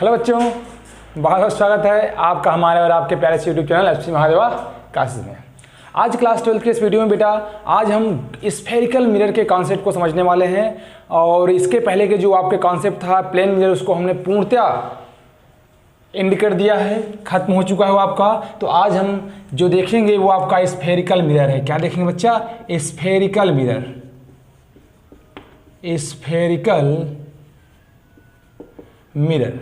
Hello बच्चों, बहुत बहुत स्वागत है आपका हमारे और आपके प्यारे से YouTube channel HP Mahadeva classes में। आज क्लास 12 के इस वीडियो में बेटा आज हम स्फेरिकल मिरर के कॉन्सेप्ट को समझने वाले हैं। और इसके पहले के जो आपके कॉन्सेप्ट था प्लेन मिरर, उसको हमने पूर्णतः एंड कर दिया है, खत्म हो चुका है वो आपका। तो आज हम जो देखेंगे वो आपका स्फेरिकल मिरर है। क्या देखेंगे बच्चा? Spherical mirror. Spherical mirror.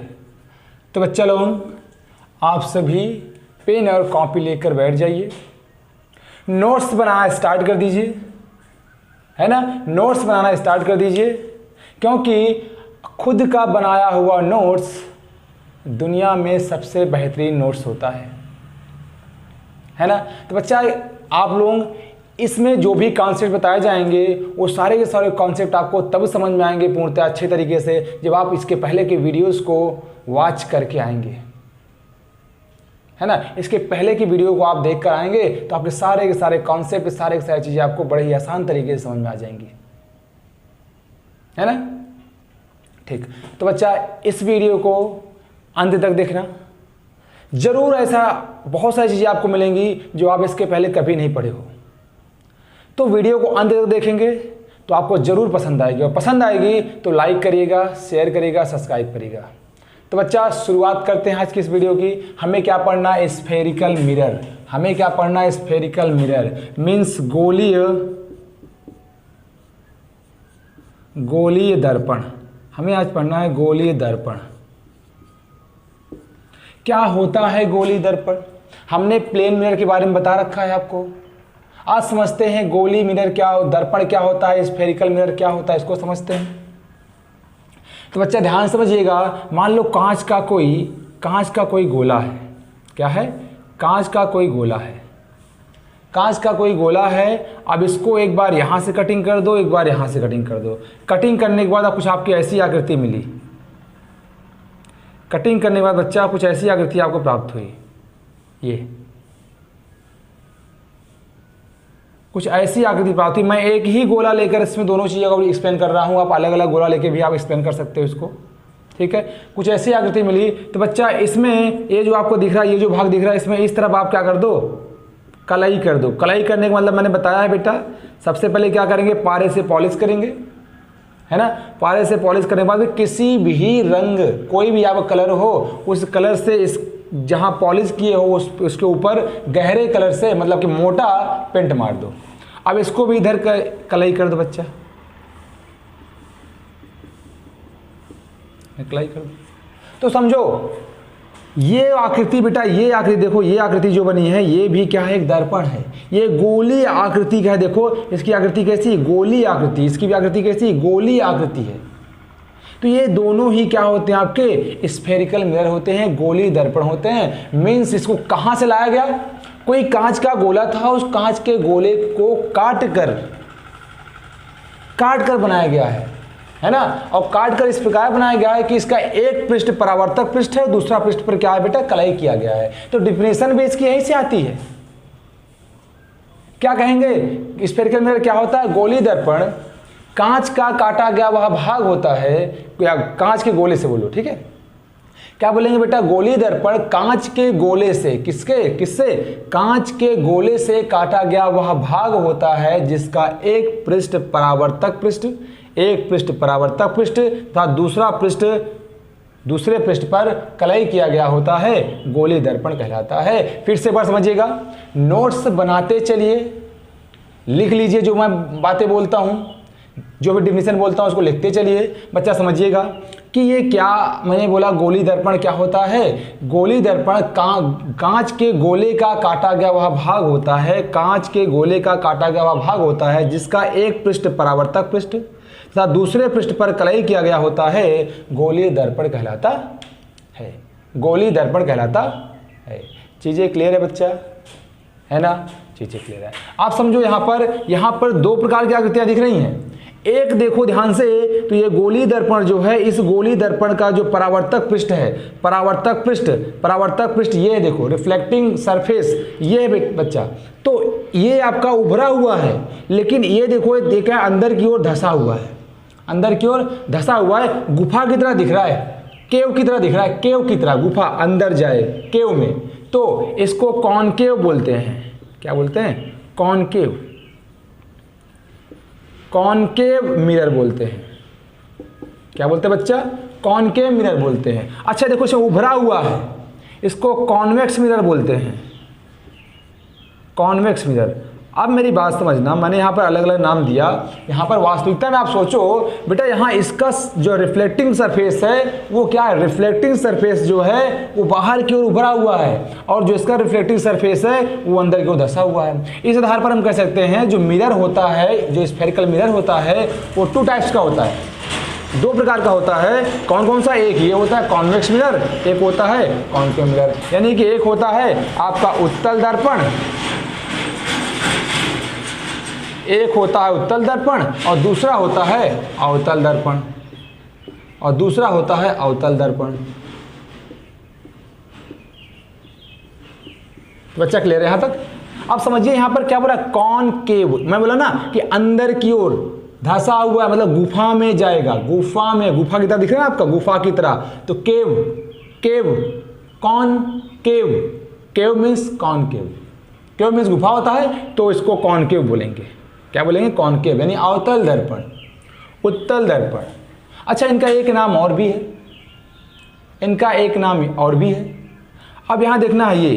तो बच्चा लोग आप सभी पेन और कॉपी लेकर बैठ जाइए, नोट्स बनाना स्टार्ट कर दीजिए, है ना। नोट्स बनाना स्टार्ट कर दीजिए, क्योंकि खुद का बनाया हुआ नोट्स दुनिया में सबसे बेहतरीन नोट्स होता है ना। तो बच्चा आप लोग इसमें जो भी कॉन्सेप्ट बताए जाएंगे वो सारे के सारे कॉन्सेप्ट आपको तब समझ में आएंगे पूर्णतः अच्छे तरीके से जब आप इसके पहले के वीडियोस को वॉच करके आएंगे, है ना। इसके पहले की वीडियो को आप देख कर आएंगे तो आपके सारे के सारे कॉन्सेप्ट, सारे के सारी चीज़ें आपको बड़े ही आसान तरीके से समझ में आ जाएंगी, है ना। ठीक, तो बच्चा इस वीडियो को अंत तक देखना जरूर। ऐसा बहुत सारी चीज़ें आपको मिलेंगी जो आप इसके पहले कभी नहीं पढ़े हो। तो वीडियो को अंत तक देखेंगे तो आपको जरूर पसंद आएगी, और पसंद आएगी तो लाइक करिएगा, शेयर करिएगा, सब्सक्राइब करिएगा। तो बच्चा शुरुआत करते हैं आज की इस वीडियो की। हमें क्या पढ़ना है? Spherical mirror. हमें क्या पढ़ना है? स्फेरिकल मिरर मीन्स गोलीय दर्पण। हमें आज पढ़ना है गोलीय दर्पण। क्या होता है गोलीय दर्पण? हमने प्लेन मिरर के बारे में बता रखा है आपको। आज समझते हैं गोली मिरर क्या, दर्पण क्या होता है, स्फेरिकल मिरर क्या होता है, इसको समझते हैं। तो बच्चा ध्यान समझिएगा। मान लो कांच का कोई गोला है। क्या है? कांच का कोई गोला है। कांच का कोई गोला है। अब इसको एक बार यहाँ से कटिंग कर दो, एक बार यहाँ से कटिंग कर दो। कटिंग करने के बाद अब कुछ आपकी ऐसी आकृति मिली। कटिंग करने के बाद बच्चा कुछ ऐसी आकृति आपको प्राप्त हुई। ये कुछ ऐसी आकृति प्राप्त हुई। मैं एक ही गोला लेकर इसमें दोनों चीज़ों को एक्सप्लेन कर रहा हूँ। आप अलग अलग गोला लेके भी आप एक्सप्लेन कर सकते हो इसको, ठीक है। कुछ ऐसी आकृति मिली तो बच्चा इसमें ये जो आपको दिख रहा है, ये जो भाग दिख रहा है, इसमें इस तरफ आप क्या कर दो? कलाई कर दो। कलाई करने का मतलब मैंने बताया है बेटा, सबसे पहले क्या करेंगे? पारे से पॉलिश करेंगे, है ना। पारे से पॉलिश करने के बाद किसी भी रंग, कोई भी आपका कलर हो, उस कलर से इस जहाँ पॉलिश किए हो उसके ऊपर गहरे कलर से, मतलब कि मोटा पेंट मार दो। अब इसको भी इधर कलाई कर दो बच्चा, कलाई कर दो। तो समझो ये आकृति बेटा, ये आकृति देखो, ये आकृति जो बनी है ये भी क्या है? एक दर्पण है। ये गोली आकृति का है। देखो इसकी आकृति कैसी? गोली आकृति। इसकी भी आकृति कैसी? गोली आकृति है। तो ये दोनों ही क्या होते हैं? आपके स्फेरिकल मिरर होते हैं, गोली दर्पण होते हैं। मीन्स इसको कहाँ से लाया गया? कोई कांच का गोला था, उस कांच के गोले को काट कर बनाया गया है ना। और काट कर इस प्रकार बनाया गया है कि इसका एक पृष्ठ परावर्तक पृष्ठ है, दूसरा पृष्ठ पर क्या है बेटा? कलाई किया गया है। तो डिफिनेशन भी इसकी यहीं से आती है। क्या कहेंगे? स्फेरिकल मिरर क्या होता है? गोली दर्पण कांच का काटा गया वह भाग होता है, या कांच के गोले से बोलो, ठीक है। क्या बोलेंगे बेटा? गोली दर्पण कांच के गोले से, किससे? कांच के गोले से काटा गया वह भाग होता है जिसका एक पृष्ठ परावर्तक पृष्ठ, एक पृष्ठ परावर्तक पृष्ठ तथा दूसरे पृष्ठ पर कलाई किया गया होता है, गोली दर्पण कहलाता है। फिर से बार समझिएगा, नोट्स बनाते चलिए, लिख लीजिए जो मैं बातें बोलता हूँ, जो भी डिफिनेशन बोलता हूँ उसको लिखते चलिए। बच्चा समझिएगा कि ये क्या मैंने बोला, गोली दर्पण क्या होता है? गोली दर्पण कांच के गोले का काटा गया वह भाग होता है, कांच के गोले का काटा गया वह भाग होता है जिसका एक पृष्ठ परावर्तक पृष्ठ तथा दूसरे पृष्ठ पर कलाई किया गया होता है, गोली दर्पण कहलाता है। गोली दर्पण कहलाता है। चीज़ें क्लियर है बच्चा, है ना? चीज़ें क्लियर है। आप समझो यहाँ पर दो प्रकार की आकृतियाँ दिख रही हैं। एक देखो ध्यान से, तो ये गोली दर्पण जो है, इस गोली दर्पण का जो परावर्तक पृष्ठ है, परावर्तक पृष्ठ ये देखो, रिफ्लेक्टिंग सरफेस ये बच्चा, तो ये आपका उभरा हुआ है, लेकिन ये देखो अंदर की ओर धंसा हुआ है, अंदर की ओर धंसा हुआ है, गुफा की तरह दिख रहा है। केव की तरह दिख रहा है, केव की तरह, गुफा अंदर जाए केव में, तो इसको कॉनकेव बोलते हैं। क्या बोलते हैं? कॉनकेव, कॉनकेव मिरर बोलते हैं। क्या बोलते हैं बच्चा? कॉनकेव मिरर बोलते हैं। अच्छा देखो, इसे उभरा हुआ है, इसको कॉन्वेक्स मिरर बोलते हैं, कॉन्वेक्स मिरर। अब मेरी बात समझना, मैंने यहाँ पर अलग अलग नाम दिया, यहाँ पर वास्तविकता में आप सोचो बेटा, यहाँ इसका जो रिफ्लेक्टिंग सरफेस है वो क्या है? रिफ्लेक्टिंग सरफेस जो है वो बाहर की ओर उभरा हुआ है, और जो इसका रिफ्लेक्टिंग सरफेस है वो अंदर की ओर धंसा हुआ है। इस आधार पर हम कह सकते हैं जो मिरर होता है, जो स्फेरिकल मिरर होता है, वो 2 टाइप्स का होता है, 2 प्रकार का होता है। कौन कौन सा? एक ये होता है कॉन्वेक्स मिरर, एक होता है कॉनकेव मिरर। यानी कि एक होता है आपका उत्तल दर्पण, एक होता है उत्तल दर्पण, और दूसरा होता है अवतल दर्पण, और दूसरा होता है अवतल दर्पण। बच्चा क्लियर है यहां तक? अब समझिए यहां पर क्या बोला? कॉनकेव। मैं बोला ना कि अंदर की ओर धंसा हुआ है, मतलब गुफा में जाएगा, गुफा में, गुफा की तरह दिख रहा है आपका, गुफा की तरह। तो केव, केव, कॉनकेव, केव मीन्स कॉनकेव, केव मीन्स गुफा होता है, तो इसको कॉनकेव बोलेंगे। क्या बोलेंगे? कॉनकेव, यानी अवतल दर्पण, उत्तल दर्पण। अच्छा, इनका एक नाम और भी है, इनका एक नाम और भी है। अब यहां देखना है,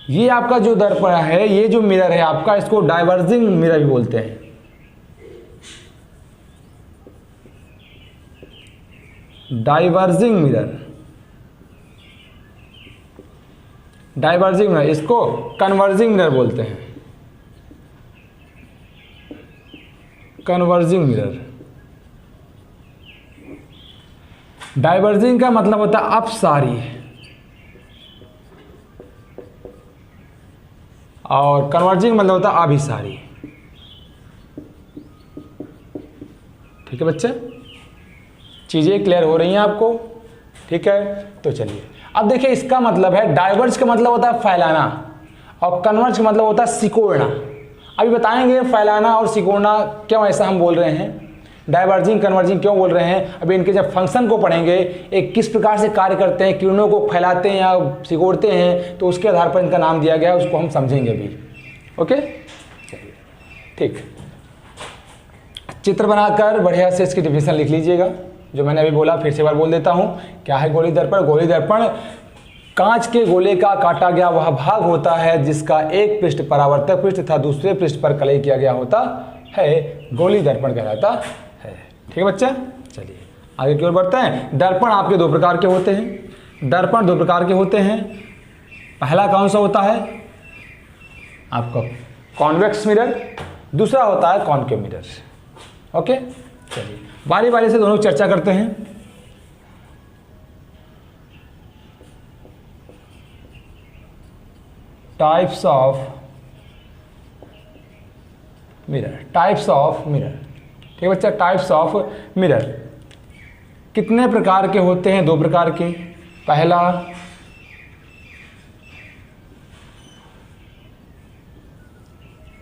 ये आपका जो दर्पण है, ये जो मिरर है आपका, इसको डाइवर्जिंग मिरर भी बोलते हैं। डाइवर्जिंग मिरर, डाइवर्जिंग मिरर, इसको कन्वर्जिंग मिरर बोलते हैं, कन्वर्जिंग मिरर। डाइवर्जिंग का मतलब होता है अपसारी, और कन्वर्जिंग मतलब होता है अभिसारी। ठीक है बच्चे, चीजें क्लियर हो रही हैं आपको? ठीक है, तो चलिए अब देखिए, इसका मतलब है, डाइवर्ज का मतलब होता है फैलाना, और कन्वर्ज का मतलब होता है सिकोड़ना। अभी बताएंगे फैलाना और सिकोड़ना क्यों ऐसा हम बोल रहे हैं, डाइवर्जिंग कन्वर्जिंग क्यों बोल रहे हैं। अभी इनके जब फंक्शन को पढ़ेंगे, एक किस प्रकार से कार्य करते हैं, किरणों को फैलाते हैं या सिकोड़ते हैं, तो उसके आधार पर इनका नाम दिया गया है, उसको हम समझेंगे अभी। ओके, ठीक। चित्र बनाकर बढ़िया से इसकी डिफिनेशन लिख लीजिएगा, जो मैंने अभी बोला फिर से एक बार बोल देता हूँ। क्या है गोली दर्पण? गोली दर्पण कांच के गोले का काटा गया वह भाग होता है जिसका एक पृष्ठ परावर्तक पृष्ठ तथा दूसरे पृष्ठ पर कलई किया गया होता है, गोली दर्पण कहलाता है। ठीक है बच्चा, चलिए आगे की ओर बढ़ते हैं। दर्पण आपके 2 प्रकार के होते हैं, दर्पण 2 प्रकार के होते हैं। पहला कौन सा होता है? आपका कॉन्वेक्स मिरर, दूसरा होता है कॉनकेव मिरर। ओके, चलिए बारी बारी से दोनों चर्चा करते हैं। Types of mirror, types of mirror. ठीक है बच्चा, टाइप्स ऑफ मिरर कितने प्रकार के होते हैं? 2 प्रकार के। पहला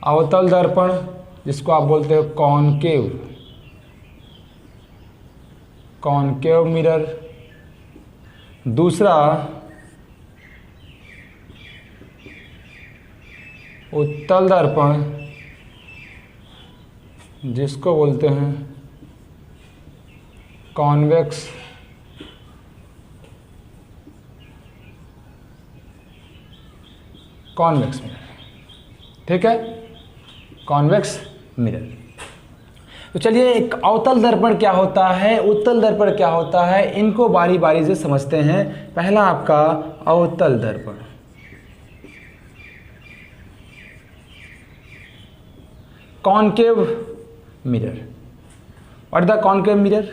अवतल दर्पण, जिसको आप बोलते हो कॉनकेव, कॉनकेव मिरर। दूसरा उत्तल दर्पण, जिसको बोलते हैं कॉन्वेक्स कॉन्वेक्स मिरर। ठीक है, कॉन्वेक्स मिरर। तो चलिए, एक अवतल दर्पण क्या होता है, उत्तल दर्पण क्या होता है, इनको बारी बारी से समझते हैं। पहला आपका अवतल दर्पण। Concave mirror. What is the concave mirror?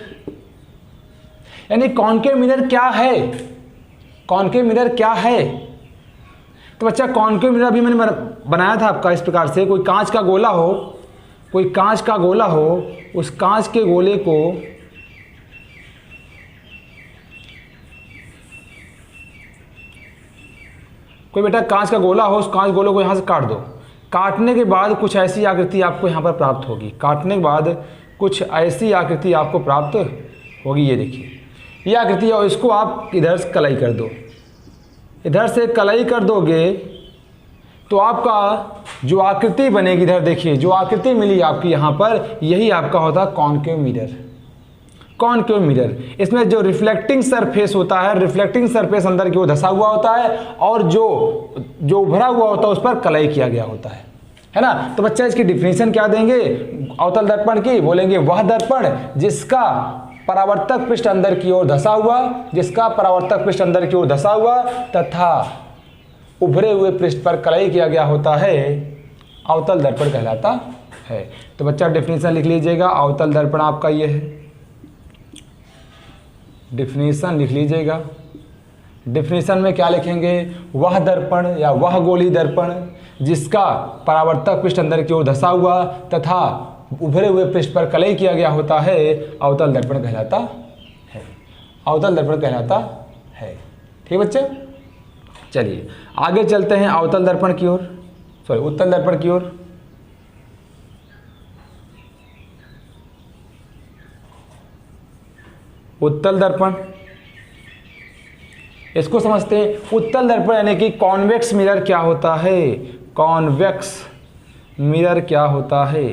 यानी कॉनकेव मिरर क्या है, कॉनकेव मिरर क्या है? तो बच्चा, कॉनकेव मिरर अभी मैंने बनाया था आपका इस प्रकार से, कोई कांच का गोला हो, कोई कांच का गोला हो, उस कांच के गोले को कोई बेटा कांच का गोला हो, उस कांच गोले को यहां से काट दो। काटने के बाद कुछ ऐसी आकृति आपको यहाँ पर प्राप्त होगी, काटने के बाद कुछ ऐसी आकृति आपको प्राप्त होगी। ये देखिए, ये आकृति है और इसको आप इधर से कलाई कर दो, इधर से कलाई कर दोगे तो आपका जो आकृति बनेगी, इधर देखिए जो आकृति मिली आपकी यहाँ पर, यही आपका होता है कॉनकेव मिरर। कॉनकेव मिरर, इसमें जो रिफ्लेक्टिंग सरफेस होता है, रिफ्लेक्टिंग सरफेस अंदर की ओर धंसा हुआ होता है और जो उभरा हुआ होता है उस पर कलाई किया गया होता है ना। तो बच्चा इसकी डिफिनीशन क्या देंगे अवतल दर्पण की? बोलेंगे वह दर्पण जिसका परावर्तक पृष्ठ अंदर की ओर धंसा हुआ, जिसका परावर्तक पृष्ठ अंदर की ओर धंसा हुआ तथा उभरे हुए पृष्ठ पर कलाई किया गया होता है, अवतल दर्पण कहलाता है। तो बच्चा डिफिनीशन लिख लीजिएगा, अवतल दर्पण आपका ये है, डिफिनीशन लिख लीजिएगा। डिफिनीशन में क्या लिखेंगे? वह दर्पण या वह गोली दर्पण जिसका परावर्तक पृष्ठ अंदर की ओर धंसा हुआ तथा उभरे हुए पृष्ठ पर कलाई किया गया होता है, अवतल दर्पण कहलाता है। अवतल दर्पण कहलाता है। ठीक बच्चे, चलिए आगे चलते हैं अवतल दर्पण की ओर, सॉरी उत्तल दर्पण की ओर। उत्तल दर्पण, इसको समझते हैं। उत्तल दर्पण यानी कि कॉन्वेक्स मिरर क्या होता है? कॉन्वेक्स मिरर क्या होता है?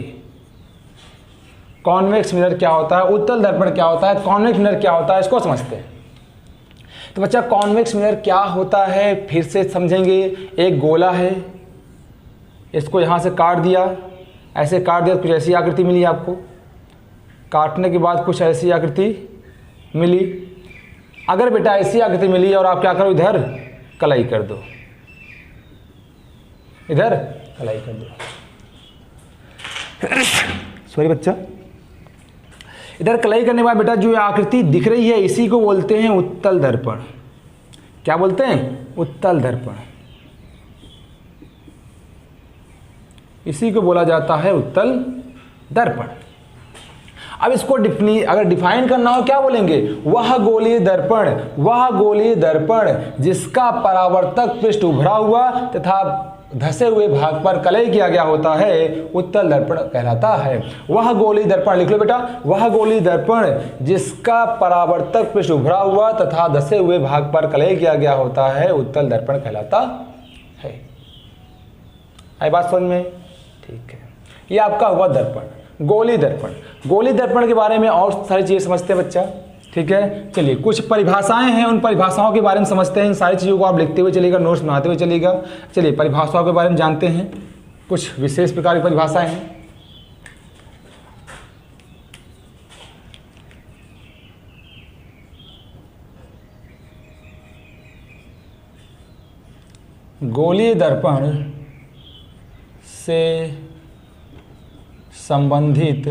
कॉन्वेक्स मिरर क्या होता है? उत्तल दर्पण क्या होता है? कॉन्वेक्स मिरर क्या होता है? इसको समझते हैं। तो बच्चा कॉन्वेक्स मिरर क्या होता है फिर से समझेंगे। एक गोला है, इसको यहाँ से काट दिया, ऐसे काट दिया, कुछ ऐसी आकृति मिली आपको। काटने के बाद कुछ ऐसी आकृति मिली। अगर बेटा ऐसी आकृति मिली और आप क्या करो, इधर कलाई कर दो, इधर कलाई कर दो, सॉरी बच्चा, इधर कलाई करने के बाद बेटा जो आकृति दिख रही है इसी को बोलते हैं उत्तल दर्पण। क्या बोलते हैं? उत्तल दर्पण। इसी को बोला जाता है उत्तल दर्पण। अब इसको अगर डिफाइन करना हो क्या बोलेंगे? वह गोलीय दर्पण, वह गोलीय दर्पण जिसका परावर्तक पृष्ठ उभरा हुआ तथा धसे हुए भाग पर कलई किया गया होता है, उत्तल दर्पण कहलाता है। वह गोलीय दर्पण लिख लो बेटा, वह गोलीय दर्पण जिसका परावर्तक पृष्ठ उभरा हुआ तथा धसे हुए भाग पर कलई किया गया होता है, उत्तल दर्पण कहलाता है। आई बात समझ में? ठीक है, ये आपका हुआ दर्पण, गोलीय दर्पण। गोलीय दर्पण के बारे में और सारी चीजें समझते हैं बच्चा। ठीक है, चलिए कुछ परिभाषाएं हैं, उन परिभाषाओं के बारे में समझते हैं। इन सारी चीज़ों को आप लिखते हुए चलिएगा, नोट्स बनाते हुए चलिएगा। चलिए परिभाषाओं के बारे में जानते हैं। कुछ विशेष प्रकार की परिभाषाएं हैं। गोलीय दर्पण से संबंधित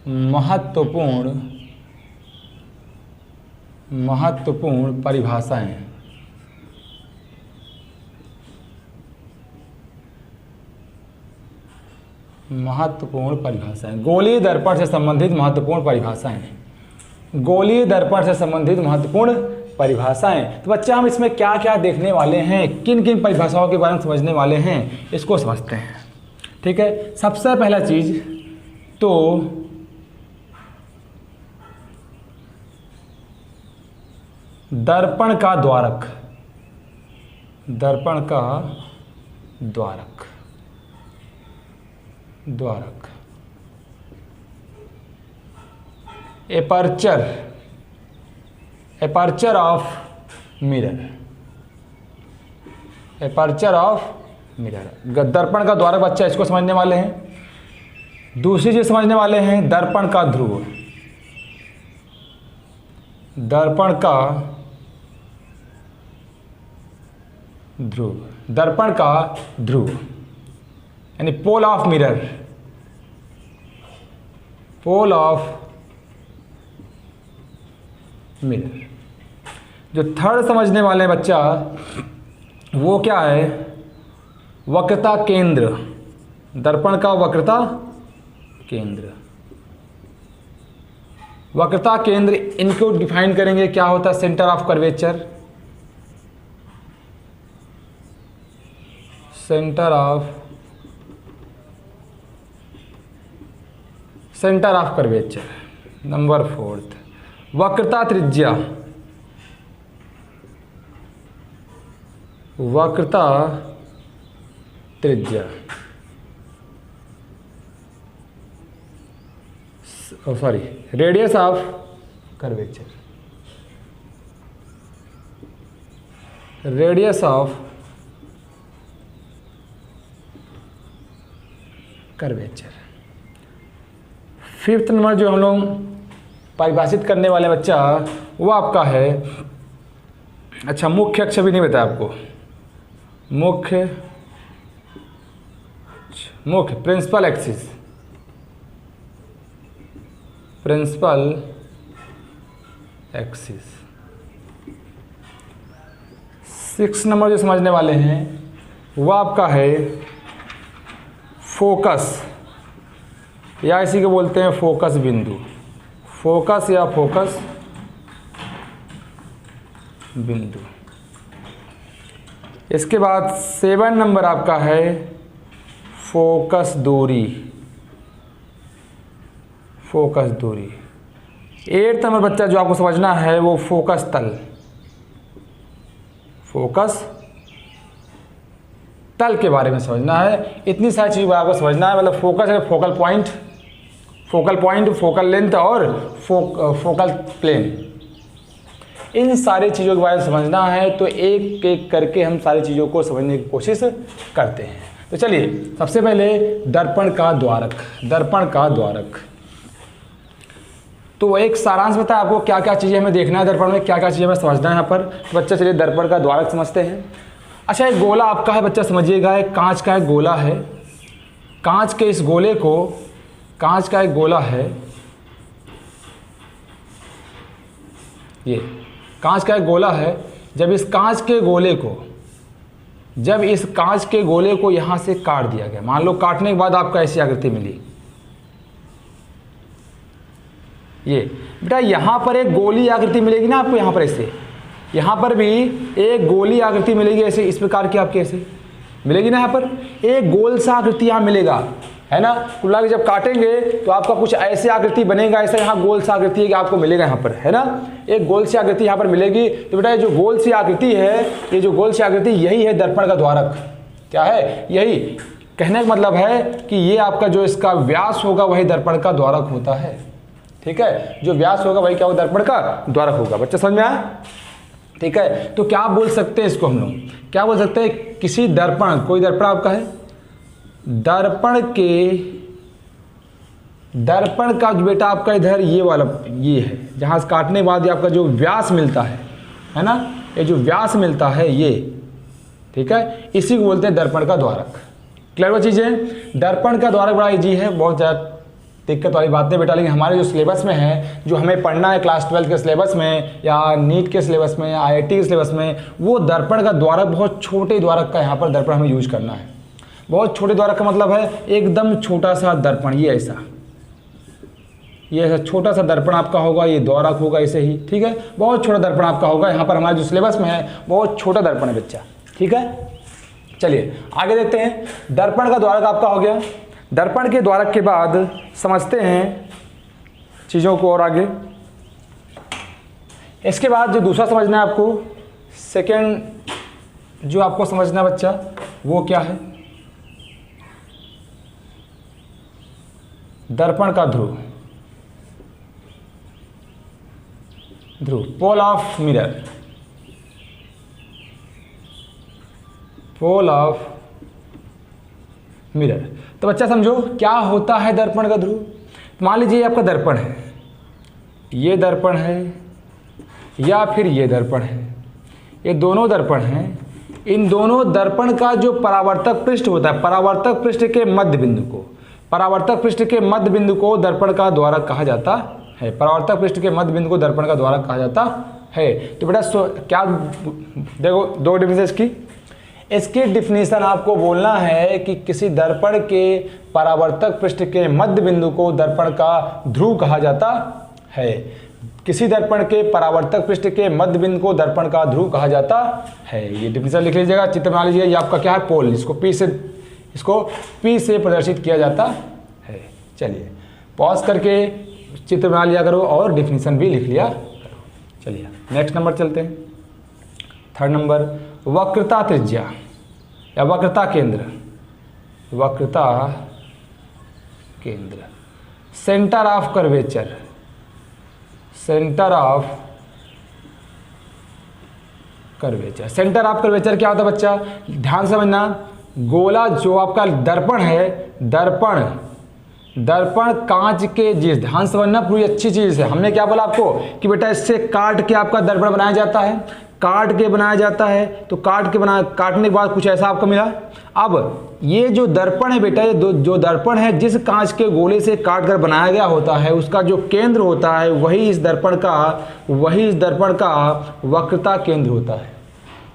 महत्वपूर्ण परिभाषाएं। महत्वपूर्ण परिभाषाएं, गोलीय दर्पण से संबंधित महत्वपूर्ण परिभाषाएं। गोलीय दर्पण से संबंधित महत्वपूर्ण परिभाषाएं। तो बच्चा हम इसमें क्या क्या देखने वाले हैं, किन किन परिभाषाओं के बारे में समझने वाले हैं, इसको समझते हैं। ठीक है, सबसे पहला चीज तो दर्पण का द्वारक। दर्पण का द्वारक, द्वारक, aperture, aperture of mirror, aperture of mirror. दर्पण का द्वारक बच्चा, इसको समझने वाले हैं। दूसरी चीज समझने वाले हैं दर्पण का ध्रुव। दर्पण का ध्रुव, दर्पण का ध्रुव यानी pole of mirror, pole of mirror. जो थर्ड समझने वाले हैं बच्चा वो क्या है? वक्रता केंद्र। दर्पण का वक्रता केंद्र, वक्रता केंद्र, इनको डिफाइन करेंगे। क्या होता है? Centre of curvature, centre of curvature. Number 4, वक्रता त्रिज्या, वक्रता त्रिज्या, sorry radius of curvature, radius of curvature. 5th number जो हम लोग परिभाषित करने वाले बच्चा वो आपका है, अच्छा मुख्य अक्ष भी नहीं बताया आपको, मुख्य principal axis, principal axis. 6 number जो समझने वाले हैं वो आपका है फोकस, या इसी को बोलते हैं फोकस बिंदु, फोकस या फोकस बिंदु। इसके बाद 7 नंबर आपका है फोकस दूरी, फोकस दूरी। 8 नंबर बच्चा जो आपको समझना है वो फोकस तल, फोकस तल के बारे में समझना है। इतनी सारी चीज़ों को आपको समझना है, मतलब फोकस है फोकल पॉइंट, फोकल लेंथ और फोकल प्लेन, इन सारी चीज़ों के बारे में समझना है। तो एक एक करके हम सारी चीज़ों को समझने की कोशिश करते हैं। तो चलिए सबसे पहले दर्पण का द्वारक, दर्पण का द्वारक। तो एक सारांश बता आपको क्या क्या चीज़ें हमें देखना है दर्पण में, क्या क्या चीज़ें हमें समझना है यहाँ पर। तो बच्चा चलिए दर्पण का द्वारक समझते हैं। अच्छा एक गोला आपका है बच्चा, समझिएगा एक कांच का एक गोला है, कांच के इस गोले को, कांच का एक गोला है, ये कांच का एक गोला है। जब इस कांच के गोले को, जब इस कांच के गोले को यहाँ से काट दिया गया, मान लो काटने के बाद आपको ऐसी आकृति मिली, ये बेटा यहाँ पर एक गोली आकृति मिलेगी ना आपको, यहाँ पर ऐसे, यहाँ पर भी एक गोली आकृति मिलेगी ऐसे, इस प्रकार की आपके ऐसे मिलेगी ना, यहाँ पर एक गोल सा आकृति यहाँ मिलेगा, है ना। कुल मिला के जब काटेंगे तो आपका कुछ ऐसे आकृति बनेगा, ऐसा यहाँ गोल सा आकृति है कि आपको मिलेगा यहाँ पर, है ना, एक गोल सी आकृति यहाँ पर मिलेगी। तो बेटा ये जो गोल सी आकृति है, ये जो गोल सी आकृति यही है दर्पण का द्वारक। क्या है? यही कहने का मतलब है कि ये आपका जो इसका व्यास होगा वही दर्पण का द्वारक होता है। ठीक है, जो व्यास होगा वही क्या होगा, दर्पण का द्वारक होगा। बच्चा समझ में आया? ठीक है, तो क्या बोल सकते हैं इसको हम लोग, क्या बोल सकते हैं, किसी दर्पण, कोई दर्पण आपका है, दर्पण का जो बेटा आपका इधर ये वाला ये है, जहाँ से काटने के बाद आपका जो व्यास मिलता है ना, ये जो व्यास मिलता है ये, ठीक है, इसी को बोलते हैं दर्पण का द्वारक। क्लियर वो चीज़ें? दर्पण का द्वारक बड़ा इजी है, बहुत ज़्यादा दिक्कत वाली बात नहीं बेटा, लेकिन हमारे जो सिलेबस में है, जो हमें पढ़ना है क्लास 12 के सिलेबस में या नीट के सिलेबस में या IIT के सिलेबस में, वो दर्पण का द्वारक बहुत छोटे द्वारक का यहाँ पर दर्पण हमें यूज करना है। बहुत छोटे द्वारक का मतलब है एकदम छोटा सा दर्पण, ये ऐसा छोटा सा दर्पण आपका होगा, ये द्वारक होगा ऐसे ही। ठीक है, बहुत छोटा दर्पण आपका होगा, यहाँ पर हमारे जो सिलेबस में है बहुत छोटा दर्पण है बच्चा। ठीक है, चलिए आगे देखते हैं। दर्पण का द्वारक आपका हो गया। दर्पण के द्वारक के बाद समझते हैं चीज़ों को और आगे। इसके बाद जो दूसरा समझना है आपको, सेकेंड जो आपको समझना है बच्चा, वो क्या है, दर्पण का ध्रुव, pole of mirror, pole of mirror. तो बच्चा समझो क्या होता है दर्पण का ध्रुव। मान लीजिए आपका दर्पण है, ये दर्पण है या फिर ये दर्पण है, ये दोनों दर्पण हैं। इन दोनों दर्पण का जो परावर्तक पृष्ठ होता है, परावर्तक पृष्ठ के मध्य बिंदु को, परावर्तक पृष्ठ के मध्य बिंदु को दर्पण का द्वारक कहा जाता है। परावर्तक पृष्ठ के मध्य बिंदु को दर्पण का द्वारक कहा जाता है। तो बेटा क्या देखो, दो डिफरेंस इसकी डिफिनीशन आपको बोलना है कि किसी दर्पण के परावर्तक पृष्ठ के मध्य बिंदु को दर्पण का ध्रुव कहा जाता है। किसी दर्पण के परावर्तक पृष्ठ के मध्य बिंदु को दर्पण का ध्रुव कहा जाता है। ये डिफिनीशन लिख लीजिएगा, चित्र बना लीजिएगा। ये आपका क्या है, पोल, इसको P से प्रदर्शित किया जाता है। चलिए पॉज करके चित्र बना लिया करो और डिफिनीशन भी लिख लिया करो। चलिए नेक्स्ट नंबर चलते हैं। थर्ड नंबर, वक्रता त्रिज्या या वक्रता केंद्र। वक्रता केंद्र, centre of curvature. Centre of curvature, centre of curvature क्या होता है बच्चा, ध्यान से समझना। गोला जो आपका दर्पण है, दर्पण कांच के, जिस ध्यान से समझना, पूरी अच्छी चीज़ है। हमने क्या बोला आपको कि बेटा इससे काट के आपका दर्पण बनाया जाता है, काट के बनाया जाता है। तो काटने के बाद कुछ ऐसा आपको मिला। अब ये जो दर्पण है बेटा, ये जो दर्पण है जिस कांच के गोले से काट कर बनाया गया होता है, उसका जो केंद्र होता है वही इस दर्पण का वक्रता केंद्र होता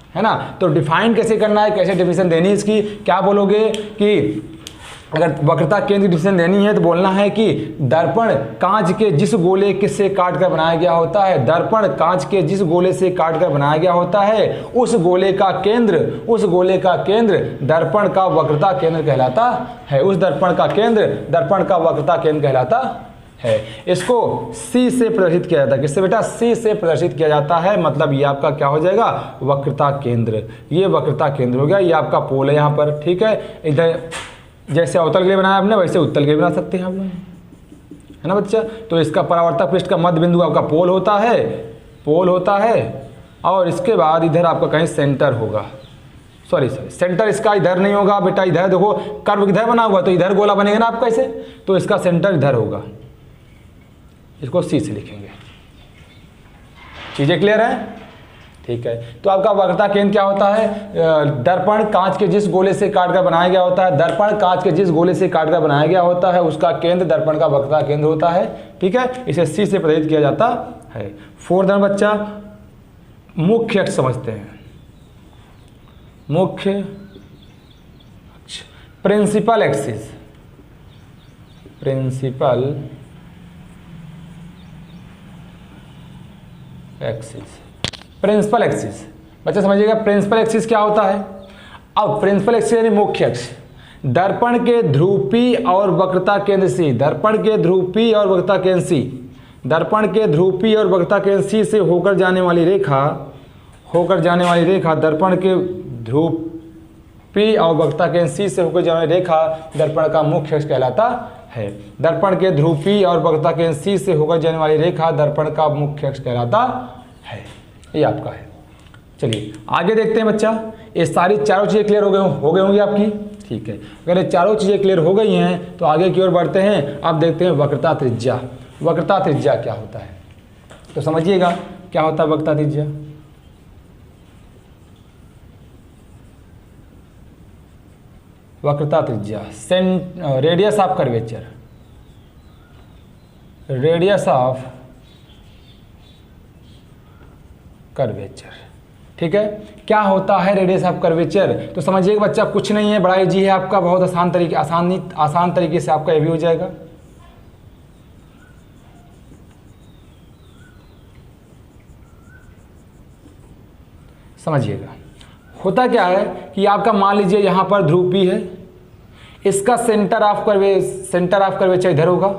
है ना। तो डिफाइन कैसे करना है, कैसे डेफिनेशन देनी है इसकी, क्या बोलोगे कि अगर वक्रता केंद्र की डिफिनेशन देनी है तो बोलना है कि दर्पण कांच के जिस गोले से काट कर बनाया गया होता है, दर्पण कांच के जिस गोले से काट कर बनाया गया होता है, उस गोले का केंद्र दर्पण का वक्रता केंद्र कहलाता है। उस दर्पण का केंद्र दर्पण का वक्रता केंद्र कहलाता है। इसको C से प्रदर्शित किया जाता है। किससे बेटा, C से प्रदर्शित किया जाता है। मतलब ये आपका क्या हो जाएगा, वक्रता केंद्र। ये वक्रता केंद्र हो गया, ये आपका पोल है यहाँ पर, ठीक है। इधर जैसे अवतल के लिए बनाया आपने, वैसे उत्तल के लिए बना सकते हैं आप लोग, है ना बच्चा। तो इसका परावर्तक पृष्ठ का मध्य बिंदु आपका पोल होता है और इसके बाद इधर आपका कहीं सेंटर होगा। सॉरी सेंटर इसका इधर नहीं होगा बेटा, इधर देखो कर्व इधर बना हुआ तो इधर गोला बनेगा ना आपका ऐसे, तो इसका सेंटर इधर होगा। इसको C से लिखेंगे। चीजें क्लियर है, ठीक है। तो आपका वक्रता केंद्र क्या होता है, दर्पण कांच के जिस गोले से काटकर बनाया गया होता है, दर्पण कांच के जिस गोले से काटकर बनाया गया होता है, उसका केंद्र दर्पण का वक्रता केंद्र होता है, ठीक है। इसे C से प्रदर्शित किया जाता है। फोर्थ नंबर बच्चा, मुख्य अक्ष समझते हैं। मुख्य अक्ष, प्रिंसिपल एक्सिस। प्रिंसिपल एक्सिस बच्चा समझिएगा, प्रिंसिपल एक्सिस क्या होता है। अब प्रिंसिपल एक्सिस यानी मुख्य अक्ष, दर्पण के ध्रुवी और वक्रता केंद्र C, दर्पण के ध्रुवी और वक्रता केंद्र C, दर्पण के ध्रुवी और वक्रता केंद्र C से होकर जाने वाली रेखा, दर्पण के ध्रुवी और वक्रता केंद्र C से होकर जाने वाली रेखा दर्पण का मुख्य अक्ष कहलाता है। दर्पण के ध्रुवी और वक्रता केंद्र C से होकर जाने वाली रेखा दर्पण का मुख्य अक्ष कहलाता है। ये आपका है। चलिए आगे देखते हैं बच्चा। ये सारी चारों चीज़ें क्लियर हो गई होंगी आपकी, ठीक है। अगर ये चारों चीज़ें क्लियर हो गई हैं तो आगे की ओर बढ़ते हैं। अब देखते हैं वक्रता त्रिज्या। वक्रता त्रिज्या क्या होता है, तो समझिएगा क्या होता है वक्रता त्रिज्या। वक्रता त्रिज्या, radius of curvature, radius of curvature, ठीक है। क्या होता है रेडियस ऑफ कर्वेचर, तो समझिएगा बच्चा कुछ नहीं है, बड़ा इजी है आपका, बहुत आसान तरीके से आपका ये भी हो जाएगा। समझिएगा होता क्या है कि आपका मान लीजिए यहाँ पर ध्रुव P है, इसका सेंटर ऑफ कर्वेचर इधर होगा,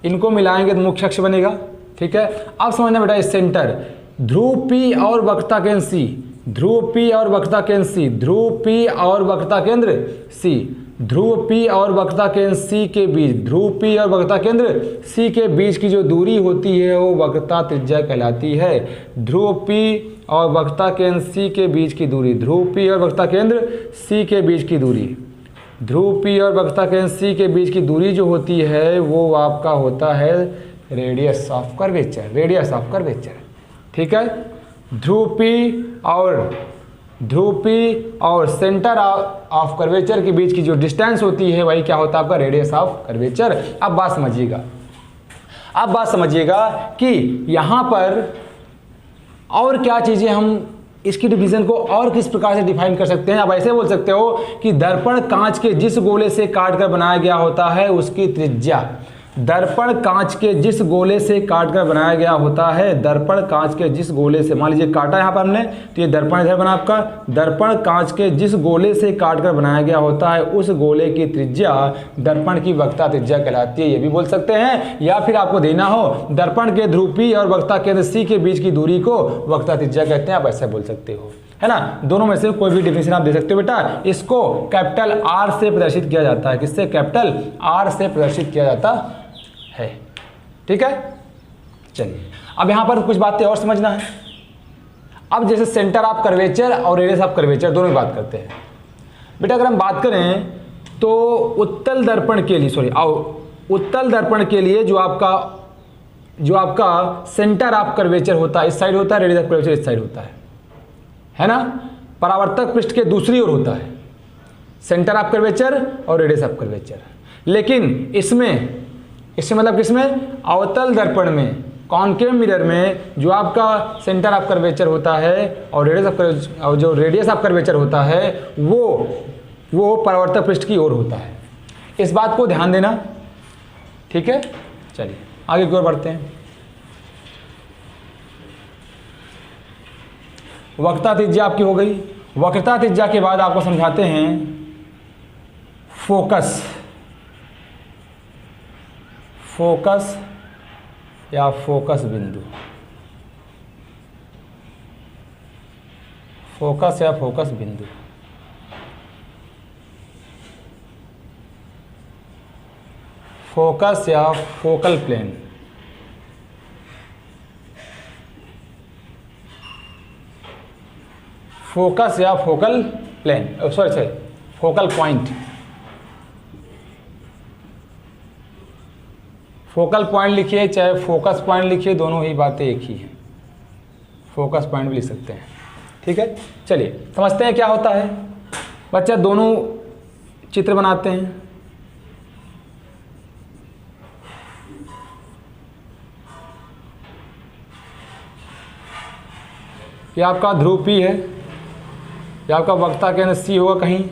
इनको मिलाएंगे तो मुख्य अक्ष बनेगा, ठीक है। अब समझना बेटा, इस सेंटर ध्रुव P और वक्रता केंद्र C, ध्रुव P और वक्रता केंद्र C, ध्रुव P और वक्रता केंद्र C, ध्रुव P और वक्रता केंद्र C के बीच, ध्रुव P और वक्रता केंद्र C के बीच की जो दूरी होती है वो वक्रता त्रिज्या कहलाती है। ध्रुव P और वक्रता केंद्र C के बीच की दूरी, ध्रुव P और वक्रता केंद्र C के बीच की दूरी, ध्रुव P और वक्रता केंद्र C के बीच की दूरी जो होती है वो आपका होता है radius of curvature, radius of curvature, ठीक है। ध्रुव P और सेंटर ऑफ कर्वेचर के बीच की जो डिस्टेंस होती है वही क्या होता है आपका रेडियस ऑफ कर्वेचर। अब बात समझिएगा कि यहाँ पर और क्या चीज़ें हम इसकी डिवीजन को और किस प्रकार से डिफाइन कर सकते हैं। अब ऐसे बोल सकते हो कि दर्पण कांच के जिस गोले से काट कर बनाया गया होता है उसकी त्रिज्या, दर्पण कांच के जिस गोले से काट कर बनाया गया होता है, दर्पण कांच के जिस गोले से, मान लीजिए काटा यहाँ पर हमने, तो ये दर्पण इधर बना आपका। दर्पण कांच के जिस गोले से काट कर बनाया गया होता है उस गोले की त्रिज्या दर्पण की वक्ता त्रिज्या कहलाती है, ये भी बोल सकते हैं। या फिर आपको देना हो दर्पण के ध्रुवी और वक्ता केंद्र सी के बीच की दूरी को वक्ता त्रिज्या कहते हैं, आप ऐसा बोल सकते हो, है ना। दोनों में से कोई भी डिफिनेशन आप दे सकते हो बेटा। इसको कैपिटल आर से प्रदर्शित किया जाता है, किससे? कैपिटल आर से प्रदर्शित किया जाता है, ठीक है। चलिए अब यहां पर कुछ बातें और समझना है। अब जैसे सेंटर ऑफ कर्वेचर और रेडियस ऑफ कर्वेचर दोनों की बात करते हैं बेटा। अगर हम बात करें तो उत्तल दर्पण के लिए, उत्तल दर्पण के लिए जो आपका सेंटर ऑफ कर्वेचर होता है इस साइड होता है, रेडियस ऑफ कर्वेचर इस साइड होता है ना। परावर्तक पृष्ठ के दूसरी ओर होता है सेंटर ऑफ कर्वेचर और रेडियस ऑफ कर्वेचर। लेकिन इसमें मतलब किसमें? अवतल दर्पण में, कॉनकेव मिरर में जो आपका सेंटर ऑफ कर्वेचर होता है और जो रेडियस ऑफ कर्वेचर होता है वो परावर्तक पृष्ठ की ओर होता है। इस बात को ध्यान देना, ठीक है। चलिए आगे की ओर बढ़ते हैं। वक्रता त्रिज्या आपकी हो गई। वक्रता त्रिज्या के बाद आपको समझाते हैं फोकस या फोकस बिंदु। फोकस या फोकस बिंदु। फोकस या फोकल प्लेन। फोकस या focal plane, sorry focal point. Focal point लिखिए चाहे फोकस पॉइंट लिखिए, दोनों ही बातें एक ही हैं। फोकस पॉइंट भी लिख सकते हैं, ठीक है। चलिए समझते हैं क्या होता है। बच्चा दोनों चित्र बनाते हैं। ये आपका ध्रुव P है, ये आपका वक्ता केंद्र C होगा कहीं।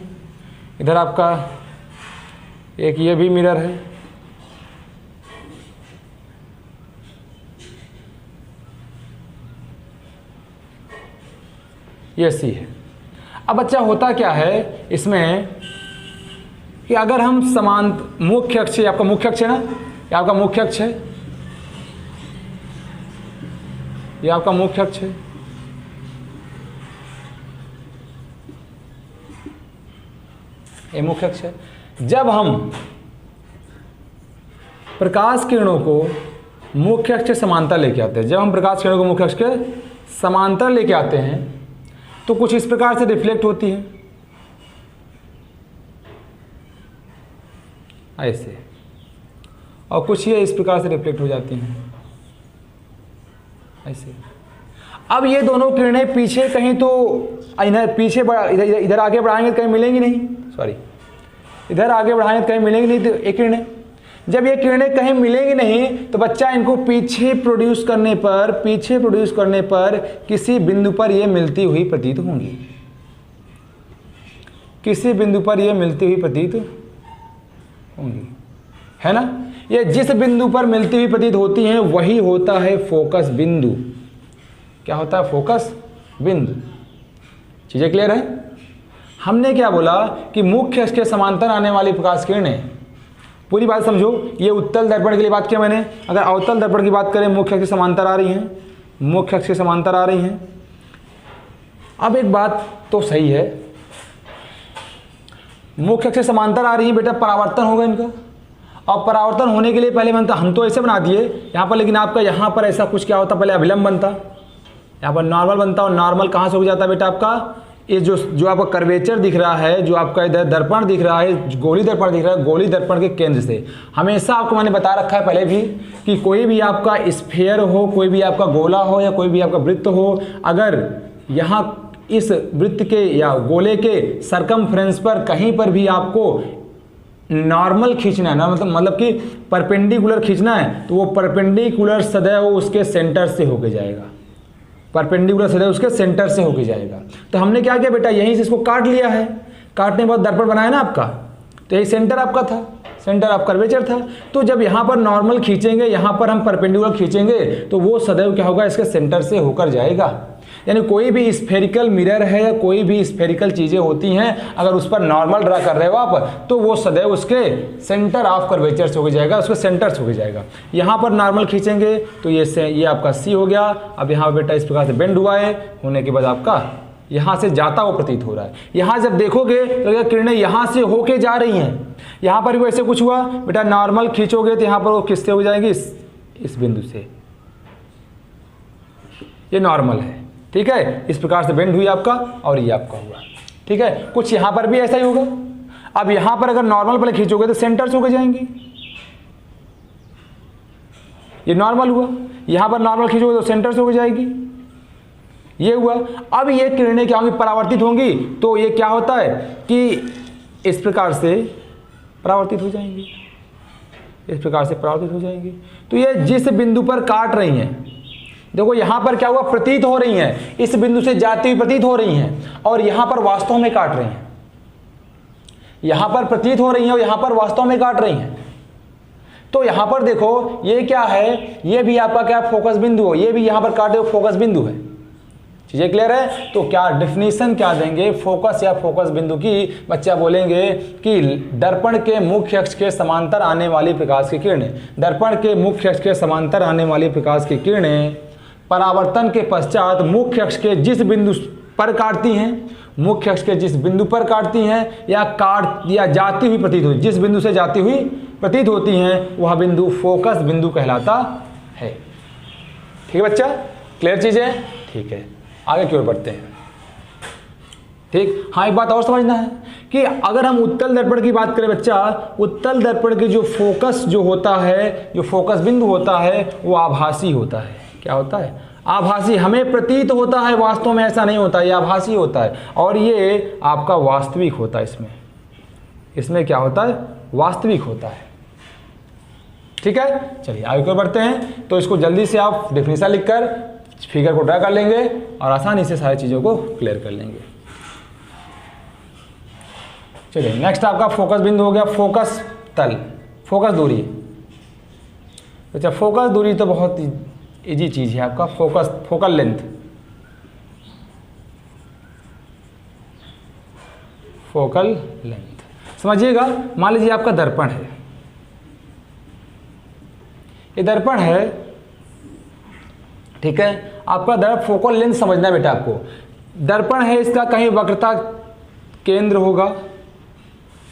इधर आपका एक ये भी मिरर है, ये C है। अब बच्चा होता क्या है इसमें कि अगर हम मुख्य अक्ष, आपका मुख्य अक्ष है ना, ये आपका मुख्य अक्ष है, ये आपका मुख्य अक्ष है। ये मुख्य अक्ष है। जब हम प्रकाश किरणों को मुख्य अक्ष के समांतर लेके आते हैं, जब हम प्रकाश किरणों को मुख्य अक्ष के समांतर लेके आते हैं तो कुछ इस प्रकार से रिफ्लेक्ट होती है, ऐसे, और कुछ ये इस प्रकार से रिफ्लेक्ट हो जाती हैं, ऐसे। अब ये दोनों किरणें पीछे कहीं तो इधर पीछे इधर आगे बढ़ाएंगे तो कहीं मिलेंगी नहीं, सॉरी इधर आगे बढ़ाएंगे तो कहीं मिलेंगी नहीं। तो ये किरणें, जब ये किरणें कहीं मिलेंगी नहीं तो बच्चा इनको पीछे प्रोड्यूस करने पर किसी बिंदु पर ये मिलती हुई प्रतीत होंगी, किसी बिंदु पर ये मिलती हुई प्रतीत होंगी, है ना। ये जिस बिंदु पर मिलती हुई प्रतीत होती हैं वही होता है फोकस बिंदु। क्या होता है? फोकस बिंदु। चीजें क्लियर है? हमने क्या बोला कि मुख्य अक्ष के समांतर आने वाली प्रकाश किरणें, पूरी बात समझो। ये उत्तल दर्पण के लिए बात किया मैंने। अगर अवतल दर्पण की बात करें, मुख्य अक्ष के समांतर आ रही हैं, मुख्य अक्ष के समांतर आ रही हैं। अब एक बात तो सही है, मुख्य अक्ष के समांतर आ रही हैं बेटा, परावर्तन होगा इनका। और परावर्तन होने के लिए पहले हम तो ऐसे बना दिए यहाँ पर, लेकिन आपका यहाँ पर ऐसा कुछ क्या होता, पहले अभिलंब बनता, यहाँ पर नॉर्मल बनता। और नॉर्मल कहाँ से हो जाता है बेटा? आपका ये जो आपका कर्वेचर दिख रहा है, जो आपका इधर दर्पण दिख रहा है, गोली दर्पण दिख रहा है, गोली दर्पण के केंद्र से। हमेशा आपको मैंने बता रखा है पहले भी कि कोई भी आपका स्फीयर हो, कोई भी आपका गोला हो या कोई भी आपका वृत्त हो, अगर यहाँ इस वृत्त के या गोले के सरकमफ्रेंस पर कहीं पर भी आपको नॉर्मल खींचना है ना, मतलब कि परपेंडिकुलर खींचना है, तो वो परपेंडिकुलर सदैव उसके सेंटर से होके जाएगा, परपेंडिकुलर सदैव उसके सेंटर से होके जाएगा। तो हमने क्या किया बेटा, यहीं से इसको काट लिया है। काटने के बाद दर्पण बनाया ना आपका, तो यही सेंटर आपका था, सेंटर ऑफ कर्वेचर था। तो जब यहाँ पर नॉर्मल खींचेंगे, यहाँ पर हम परपेंडिकुलर खींचेंगे, तो वो सदैव क्या होगा, इसके सेंटर से होकर जाएगा। यानी कोई भी स्फेरिकल मिरर है या कोई भी स्फेरिकल चीज़ें होती हैं, अगर उस पर नॉर्मल ड्रा कर रहे हो आप, तो वो सदैव उसके सेंटर ऑफ कर्वेचर से होकर जाएगा, उसके सेंटर से होकर जाएगा। यहाँ पर नॉर्मल खींचेंगे तो ये आपका सी हो गया। अब यहाँ बेटा इस प्रकार से बेंड हुआ है, होने के बाद आपका यहाँ से जाता हुआ प्रतीत हो रहा है। यहाँ जब देखोगे तो किरणें यहाँ से होके जा रही हैं। यहाँ पर भी वैसे कुछ हुआ बेटा, नॉर्मल खींचोगे तो यहाँ पर वो किससे हो जाएंगी, इस बिंदु से। ये नॉर्मल है, ठीक है। इस प्रकार से बेंड हुई आपका और ये आपका हुआ, ठीक है। कुछ यहाँ पर भी ऐसा ही होगा। अब यहाँ पर अगर नॉर्मल पहले खींचोगे तो सेंटर से होकर जाएंगी, ये नॉर्मल हुआ। यहाँ पर नॉर्मल खींचोगे तो सेंटर से होकर जाएगी, ये हुआ। अब ये किरणें क्या होंगी, परावर्तित होंगी। तो ये क्या होता है कि इस प्रकार से परावर्तित हो जाएंगी, इस प्रकार से परावर्तित हो जाएंगी। तो ये जिस बिंदु पर काट रही हैं, देखो यहाँ पर क्या हुआ, प्रतीत हो रही हैं, इस बिंदु से जाती हुई प्रतीत हो रही हैं, और यहाँ पर वास्तव में काट रही हैं। यहाँ पर प्रतीत हो रही हैं और यहाँ पर वास्तव में काट रही हैं। तो यहाँ पर देखो ये क्या है, ये भी आपका क्या फोकस बिंदु हो, ये भी यहाँ पर काटे हुए फोकस बिंदु है। चीजें क्लियर है। तो क्या डेफिनेशन क्या देंगे फोकस या फोकस बिंदु की, बच्चा बोलेंगे कि दर्पण के मुख्य अक्ष के समांतर आने वाली प्रकाश की किरणें, दर्पण के मुख्य अक्ष के समांतर आने वाली प्रकाश की किरणें परावर्तन के पश्चात मुख्य अक्ष के जिस बिंदु पर काटती हैं, मुख्य अक्ष के जिस बिंदु पर काटती हैं या जाती हुई प्रतीत होती, जिस बिंदु से जाती हुई प्रतीत होती हैं, वह बिंदु फोकस बिंदु कहलाता है। ठीक है बच्चा, क्लियर चीजें, ठीक है। आगे की ओर बढ़ते हैं, ठीक। हाँ, एक बात और समझना है कि अगर हम उत्तल दर्पण की बात करें बच्चा, उत्तल दर्पण की जो फोकस जो होता है, जो फोकस बिंदु होता है, वो आभासी होता है। क्या होता है, आभासी। हमें प्रतीत होता है, वास्तव में ऐसा नहीं होता, ये आभासी होता है। और ये आपका वास्तविक होता है, इसमें क्या होता है, वास्तविक होता है। ठीक है, चलिए आगे की ओर बढ़ते हैं। तो इसको जल्दी से आप डेफिनेशन लिखकर फिगर को ड्रा कर लेंगे और आसानी से सारी चीज़ों को क्लियर कर लेंगे। चलिए नेक्स्ट आपका फोकस बिंदु हो गया, फोकस तल, फोकस दूरी। अच्छा, फोकस दूरी तो बहुत इजी चीज़ है आपका, फोकल लेंथ, फोकल लेंथ समझिएगा। मान लीजिए आपका दर्पण है, ये दर्पण है, ठीक है। आपका दर्पण फोकल लेंथ समझना है बेटा आपको। दर्पण है, इसका कहीं वक्रता केंद्र होगा,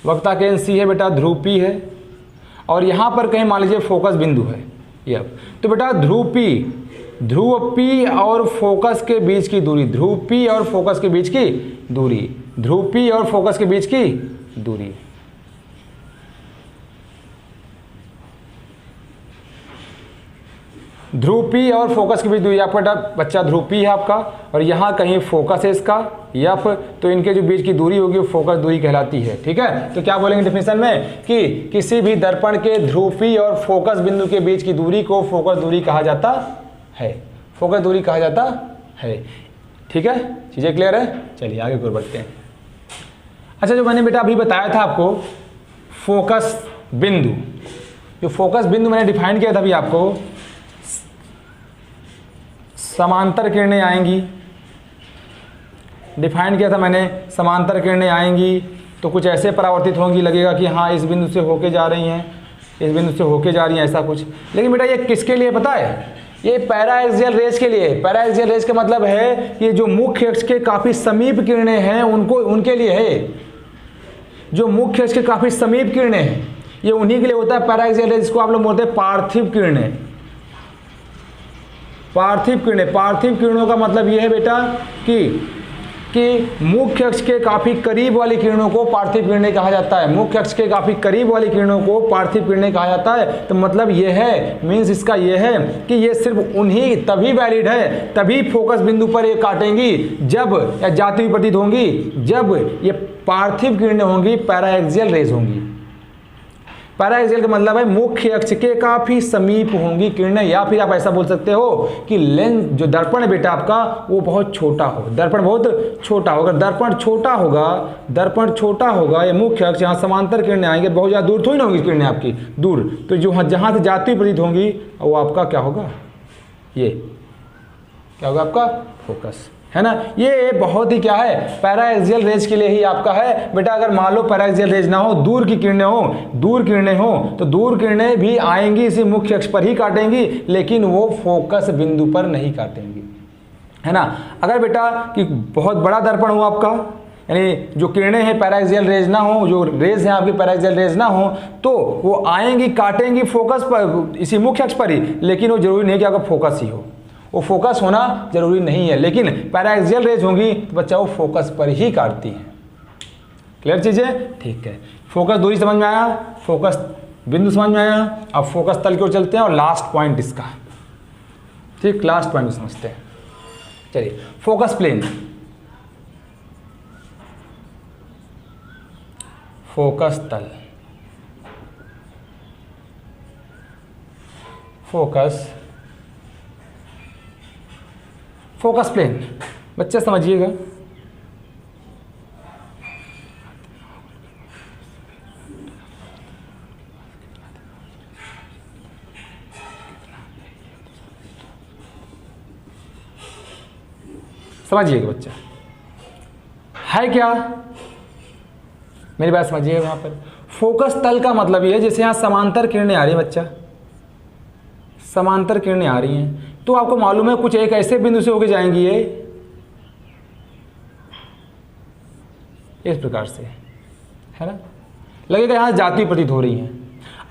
वक्रता केंद्र सी है बेटा, ध्रुव P है, और यहाँ पर कहीं मान लीजिए फोकस बिंदु है ये। तो बेटा ध्रुव P और फोकस के बीच की दूरी, ध्रुव P और फोकस के बीच की दूरी, ध्रुव P और फोकस के बीच की दूरी, ध्रुव P और फोकस के बीच दूरी। आपका बच्चा ध्रुव P है आपका, और यहाँ कहीं फोकस है इसका F, तो इनके जो बीच की दूरी होगी वो फोकस दूरी कहलाती है। ठीक है, तो क्या बोलेंगे डेफिनेशन में कि किसी भी दर्पण के ध्रुव P और फोकस बिंदु के बीच की दूरी को फोकस दूरी कहा जाता है, फोकस दूरी कहा जाता है। ठीक है, चीज़ें क्लियर है। चलिए आगे की ओर बढ़ते हैं। अच्छा, जो मैंने बेटा अभी बताया था आपको फोकस बिंदु, जो फोकस बिंदु मैंने डिफाइन किया था अभी आपको, समांतर किरणें आएंगी, डिफाइन किया था मैंने, समांतर किरणें आएंगी तो कुछ ऐसे परावर्तित होंगी, लगेगा कि हाँ इस बिंदु से होके जा रही हैं, इस बिंदु से होके जा रही हैं, ऐसा कुछ। लेकिन बेटा ये किसके लिए पता है, ये पैराएक्सियल रेज के लिए। पैराएक्सियल रेज का मतलब है ये जो मुख्य अक्ष के काफ़ी समीप किरणें हैं उनके लिए है। जो मुख्य अक्ष के काफ़ी समीप किरणें हैं ये उन्हीं के लिए होता है पैराएक्सियल रेज। इसको आप लोग बोलते हैं पार्थिव किरणें। पार्थिव किरणें, पार्थिव किरणों का मतलब ये है बेटा कि मुख्य अक्ष के काफ़ी करीब वाली किरणों को पार्थिव किरणें कहा जाता है। मुख्य अक्ष के काफ़ी करीब वाली किरणों को पार्थिव किरणें कहा जाता है। तो मतलब ये है, मीन्स इसका ये है कि ये सिर्फ उन्हीं तभी वैलिड है, तभी फोकस बिंदु पर ये काटेंगी जब, या जाती हुई प्रतीत होंगी जब ये पार्थिव किरणें होंगी, पैराएक्सियल रेज होंगी। पैराएक्सियल का मतलब है मुख्य अक्ष के काफी समीप होंगी किरणें, या फिर आप ऐसा बोल सकते हो कि लेंस जो दर्पण है बेटा आपका वो बहुत छोटा हो, दर्पण बहुत छोटा होगा। दर्पण छोटा होगा, दर्पण छोटा होगा, ये मुख्य अक्ष, यहाँ समांतर किरणें आएंगे, बहुत ज़्यादा दूर थोड़ी ना होंगी किरणें आपकी, दूर, तो जो जहाँ से जाती हुई प्रतीत होंगी वो आपका क्या होगा, ये क्या होगा आपका फोकस, है ना। ये बहुत ही क्या है, पैराएक्सियल रेज के लिए ही आपका है बेटा। अगर मान लो पैराएक्सियल रेज ना हो, दूर की किरणें हो, दूर किरणें हो, तो दूर किरणें भी आएंगी इसी मुख्य अक्ष पर ही काटेंगी, लेकिन वो फोकस बिंदु पर नहीं काटेंगी, है ना। अगर बेटा कि बहुत बड़ा दर्पण हो आपका, यानी जो किरणें हैं पैराएक्सियल रेज ना हो, जो रेज हैं आपकी पैराएक्सियल रेज ना हो, तो वो आएंगी काटेंगी फोकस पर, इसी मुख्य अक्ष पर ही, लेकिन वो जरूरी नहीं कि आपका फोकस ही हो, वो फोकस होना जरूरी नहीं है, लेकिन पैराएक्सियल रेज होंगी तो बच्चा वो फोकस पर ही काटती हैं। क्लियर चीजें, ठीक है। फोकस दूरी समझ में आया, फोकस बिंदु समझ में आया। अब फोकस तल की ओर चलते हैं और लास्ट पॉइंट इसका, ठीक, लास्ट पॉइंट समझते हैं। चलिए, फोकस प्लेन, फोकस तल, फोकस प्लेन, बच्चे समझिएगा। समझिएगा बच्चा, है क्या, मेरी बात समझिएगा। यहाँ पर फोकस तल का मतलब ये है, जैसे यहाँ समांतर किरणें आ रही है बच्चा, समांतर किरणें आ रही हैं, तो आपको मालूम है कुछ एक ऐसे बिंदु से होके जाएंगी ये इस प्रकार से, है ना, लगेगा यहाँ जाती प्रतीत हो रही है।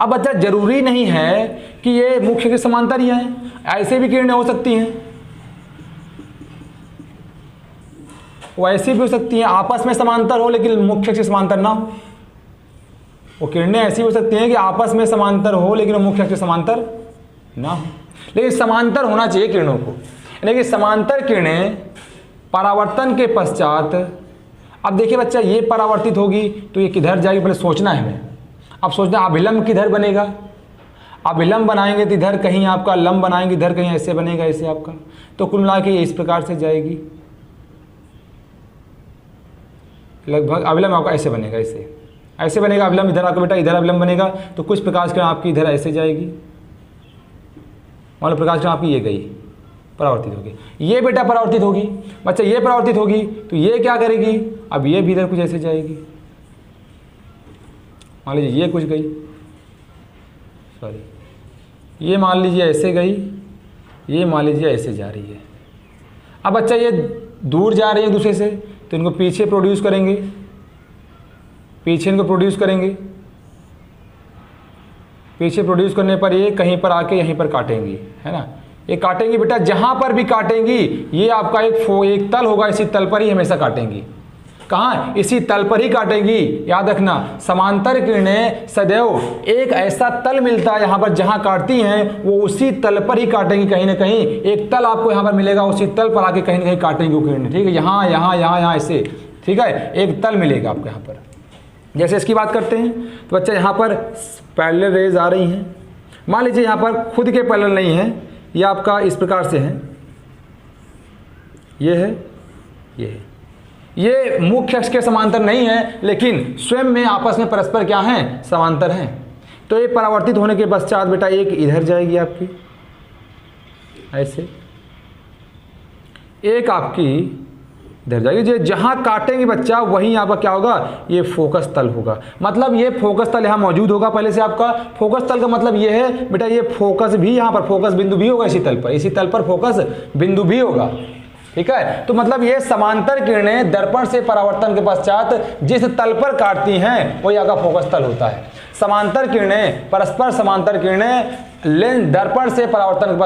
अब बच्चा जरूरी नहीं है कि ये मुख्य के समांतर ही हैं, ऐसे भी किरणें हो सकती हैं, वो ऐसी भी हो सकती हैं आपस में समांतर हो लेकिन मुख्य से समांतर ना हो। वो किरणें ऐसी हो सकती हैं कि आपस में समांतर हो लेकिन मुख्य से समांतर ना हो, लेकिन समांतर होना चाहिए किरणों को। यानी कि समांतर किरणें परावर्तन के पश्चात, अब देखिए बच्चा ये परावर्तित होगी तो ये किधर जाएगी, पहले सोचना है हमें। अब सोचना अभिलंब किधर बनेगा, अभिलंब बनाएंगे तो इधर कहीं आपका लंब बनाएंगे, इधर कहीं ऐसे बनेगा, ऐसे आपका, तो कुल मिला के इस प्रकार से जाएगी, लगभग अभिलंब आपका ऐसे बनेगा, ऐसे बनेगा अभिलंब, इधर आपका बेटा इधर अभिलंब बनेगा, तो कुछ प्रकाश किरण आपकी इधर ऐसे जाएगी, मान लो प्रकाश किरण आपकी ये गई, परावर्तित होगी, ये बेटा परावर्तित होगी, बच्चा ये परावर्तित होगी तो ये क्या करेगी, अब ये भी इधर कुछ ऐसे जाएगी, मान लीजिए ये कुछ गई, सॉरी ये मान लीजिए ऐसे गई, ये मान लीजिए ऐसे जा रही है। अब बच्चा ये दूर जा रही है दूसरे से, तो इनको पीछे प्रोड्यूस करेंगे, पीछे इनको प्रोड्यूस करेंगे, पीछे प्रोड्यूस करने पर ये कहीं पर आके यहीं पर काटेंगी, है ना, ये काटेंगी बेटा, जहां पर भी काटेंगी ये आपका एक तल होगा, इसी तल पर ही हमेशा काटेंगी। कहाँ, इसी तल पर ही काटेंगी, याद रखना। समांतर किरणें सदैव एक ऐसा तल मिलता है यहाँ पर जहाँ काटती हैं वो उसी तल पर ही काटेंगी, कहीं ना कहीं एक तल आपको यहाँ पर मिलेगा, उसी तल पर आके कहीं ना कहीं काटेंगी वो किरणें, ठीक है, यहाँ यहाँ यहाँ यहाँ ऐसे, ठीक है, एक तल मिलेगा आपको यहाँ पर। जैसे इसकी बात करते हैं तो बच्चा यहाँ पर पैरेलल रेज आ रही हैं, मान लीजिए यहाँ पर खुद के पैरेलल नहीं है, ये आपका इस प्रकार से है, ये है, ये है, ये मुख्य अक्ष के समांतर नहीं है लेकिन स्वयं में आपस में परस्पर क्या हैं, समांतर हैं। तो ये परावर्तित होने के पश्चात बेटा एक इधर जाएगी आपकी ऐसे, एक आपकी इधर जाएगी, जहां काटेंगे बच्चा वहीं आपका क्या होगा, ये फोकस तल होगा। मतलब ये फोकस तल यहाँ मौजूद होगा पहले से आपका। फोकस तल का मतलब ये है बेटा, ये फोकस भी यहाँ पर फोकस बिंदु भी होगा इसी तल पर, इसी तल पर फोकस बिंदु भी होगा, ठीक है। तो मतलब ये समांतर किरणें दर्पण से परावर्तन के पश्चात जिस तल पर काटती हैं वही आपका फोकस तल होता है। समांतर किरणें, परस्पर समांतर किरणें लेंस दर्पण से परावर्तन के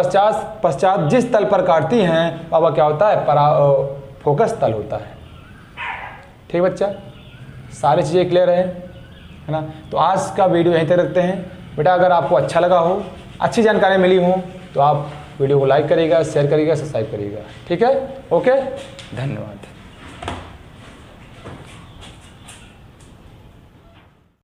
पश्चात जिस तल पर काटती हैं वह क्या होता है, फोकस तल होता है। ठीक बच्चा, सारी चीज़ें क्लियर है ना। तो आज का वीडियो यहीं तक रखते हैं बेटा। अगर आपको अच्छा लगा हो, अच्छी जानकारी मिली हो तो आप वीडियो को लाइक करिएगा, शेयर करिएगा, सब्सक्राइब करिएगा, ठीक है। ओके, धन्यवाद।